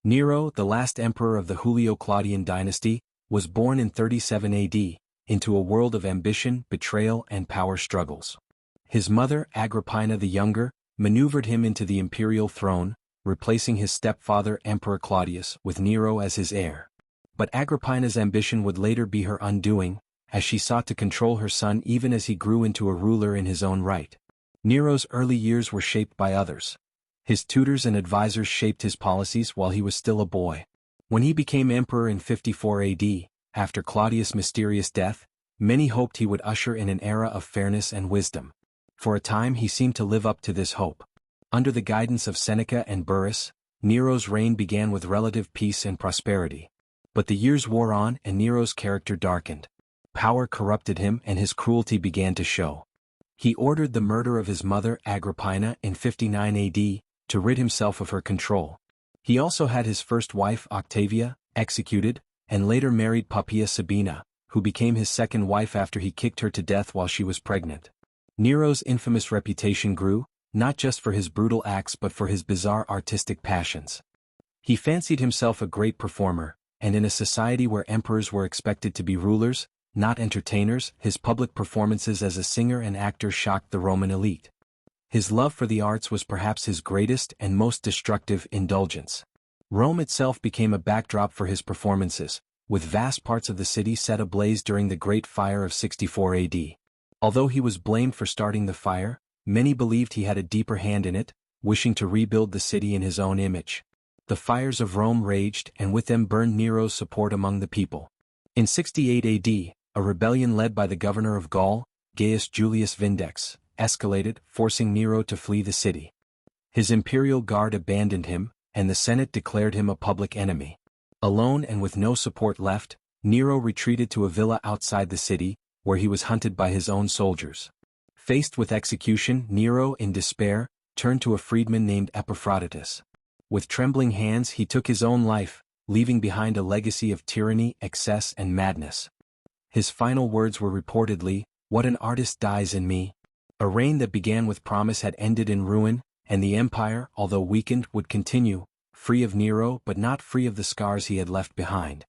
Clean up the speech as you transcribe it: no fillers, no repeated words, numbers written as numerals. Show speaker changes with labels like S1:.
S1: Nero, the last emperor of the Julio-Claudian dynasty, was born in 37 AD, into a world of ambition, betrayal, and power struggles. His mother, Agrippina the Younger, maneuvered him into the imperial throne, replacing his stepfather Emperor Claudius with Nero as his heir. But Agrippina's ambition would later be her undoing, as she sought to control her son even as he grew into a ruler in his own right. Nero's early years were shaped by others. His tutors and advisors shaped his policies while he was still a boy. When he became emperor in 54 AD, after Claudius' mysterious death, many hoped he would usher in an era of fairness and wisdom. For a time he seemed to live up to this hope. Under the guidance of Seneca and Burrus, Nero's reign began with relative peace and prosperity. But the years wore on and Nero's character darkened. Power corrupted him and his cruelty began to show. He ordered the murder of his mother Agrippina in 59 AD, to rid himself of her control. He also had his first wife Octavia executed, and later married Poppaea Sabina, who became his second wife after he kicked her to death while she was pregnant. Nero's infamous reputation grew, not just for his brutal acts but for his bizarre artistic passions. He fancied himself a great performer, and in a society where emperors were expected to be rulers, not entertainers, his public performances as a singer and actor shocked the Roman elite. His love for the arts was perhaps his greatest and most destructive indulgence. Rome itself became a backdrop for his performances, with vast parts of the city set ablaze during the Great Fire of 64 AD. Although he was blamed for starting the fire, many believed he had a deeper hand in it, wishing to rebuild the city in his own image. The fires of Rome raged and with them burned Nero's support among the people. In 68 AD, a rebellion led by the governor of Gaul, Gaius Julius Vindex, escalated, forcing Nero to flee the city. His imperial guard abandoned him, and the Senate declared him a public enemy. Alone and with no support left, Nero retreated to a villa outside the city, where he was hunted by his own soldiers. Faced with execution, Nero, in despair, turned to a freedman named Epaphroditus. With trembling hands he took his own life, leaving behind a legacy of tyranny, excess, and madness. His final words were reportedly, "What an artist dies in me." A reign that began with promise had ended in ruin, and the empire, although weakened, would continue, free of Nero but not free of the scars he had left behind.